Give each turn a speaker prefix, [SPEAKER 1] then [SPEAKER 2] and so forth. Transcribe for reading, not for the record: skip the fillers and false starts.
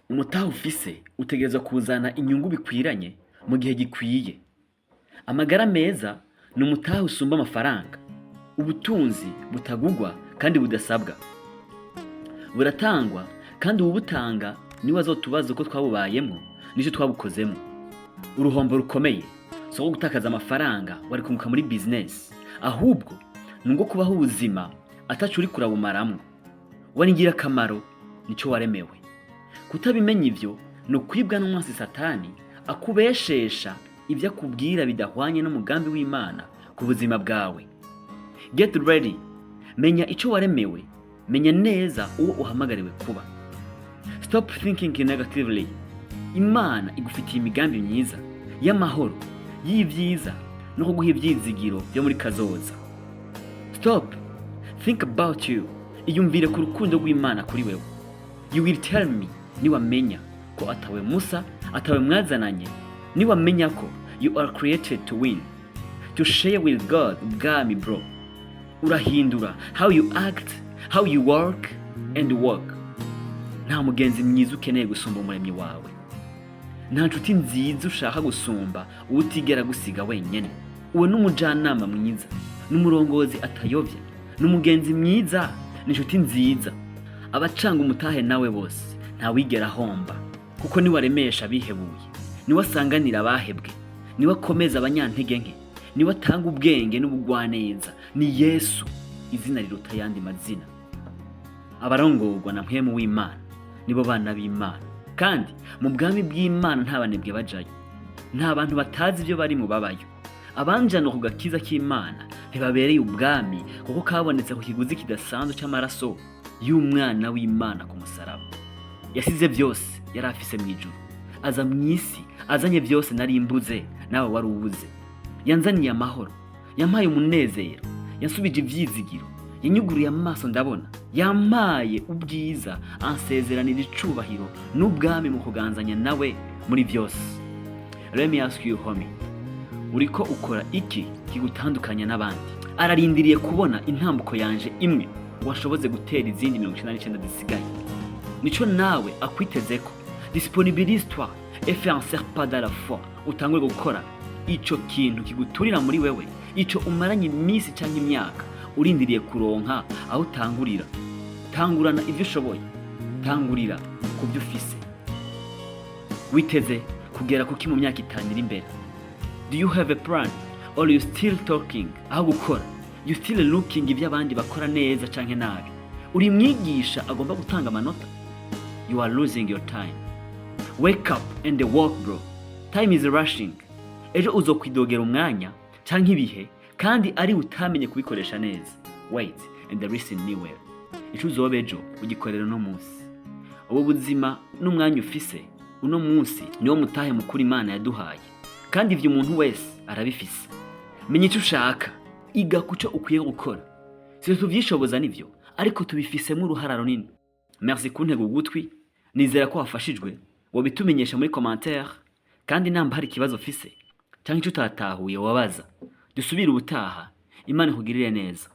[SPEAKER 1] Umutahe ufise utegerezwa kuzana inyungu bikwiranye mu gihe gikwiye. Amagara meza ni umutahe usumba amafaranga. Ubutunzi butagugwa kandi budasabwa. Buratangwa kandi uwubutanga niwe azotubaza uko twabubayemo n'icyo twabukozemo. Uruhombo rukomeye si uwo gutakaza amafaranga wari kunguka muri business, ahubwo ni ubwo kubaho ubuzima ataco uri kurabumaramwo. Wari ingirakamaro nico waremewe. Kutabimenya ivyo ni ukwibwa n'umwansi Satani akubeshesha ivyo akubwira bidahwanye n'umugambi w'Imana ku buzima bwawe. Get ready. Menya ico waremewe. Menya neza uwo uhamagariwe kuba. Stop thinking negatively. Imana igufitiye imigambi myiza y'amahoro, y'ivyiza no kuguha ivyizigiro byo muri kazoza. Stop. Think about you. Iyumvire ku rukundo rw'Imana kuri wewe. You will tell me niwamenya ko atawe Musa, atawe mwazananye, niwamenya ko you are created to win, to share with God ubwami bro. Urahindura how you act, how you work and work. Nta mugenzi mwiza ukeneye gusumba umuremyi wawe. Nta nshuti nziza ushaka gusumba utigera gusiga wenyene. Uwe n'umujanama mwiza, n'umurongozi atayovya, n'umugenzi mwiza, n'inshuti nziza. Abacanga umutahe nawe bose nta wigera homba, kuko ni waremesha abihebuye, ni wasanganira abahebwe, ni wakomeza abanyantege nke, ni watanga ubwenge n'ubugwaneza. Ni Yesu, izina riruta yandi mazina. Abarongorwa na mpwemu w'Imana nibo bana b'Imana, kandi mu bwami bw'Imana nta banebwe bajayo, nta bantu batazi ibyo bari mu babayo. Abanjana ku gakiza k'Imana ntibabereye ubwami, kuko kabonetse ku kiguzi kidasanzwe cy'amaraso y'umwana w'Imana ku musaraba. Yasize byose yari afise mu ijuru, aza mu isi azanye byose nari mbuze nawe wari ubuze. Yanzaniye amahoro, yampaye umunezero, yansubije ivyizigiro, yanyuguruye amaso ndabona, yampaye ubwiza, ansezeranira icubahiro n'ubwami mu kuganzanya nawe muri byose. Let me ask you homie, uriko ukora iki kigutandukanya n'abandi? Ararindiriye kubona intambuko yanje imwe washoboze gutera izindi 99 zisigaye. Nico nawe akwitezeko. Disponibilise-toi et fais un serpas dans la foi. Utangwe gukora ico kintu kiguturira muri wewe, ico umaranye iminsi canke imyaka urindiriye kuronka aho utangurira. Tangurana ivyo ushoboye, tangurira ku byo ufise. Witeze kugera kuki mu myaka 5 iri imbere? Do you have a plan or you still talking? Aho gukora, you still looking ivyo abandi bakora neza canke nabi? Uri mwigisha agomba gutanga amanota? You are losing your time. Wake up and walk bro. Time is rushing. Ejo uzokwidogera umwanya canke ibihe kandi ari utamenye kubikoresha neza. Wait and listen me well. Ico uzobe ejo ugikorera no munsi. Ubu buzima n'umwanya ufise uno munsi niwo mutahe mukuru Imana yaduhaye, kandi ivyo umuntu wese arabifise. Menya ico ushaka, iga kuco ukwiye gukora. Si tuvyishoboza nivyo, ariko tubifisemo uruhara runini. Merci kuntega ugutwi. Nizera ko wafashijwe. Wabitumenyesha muri commentaire, kandi namba hari ikibazo ufise canke ico utatahuye wabaza. Dusubire ubutaha. Imana ikugirire neza.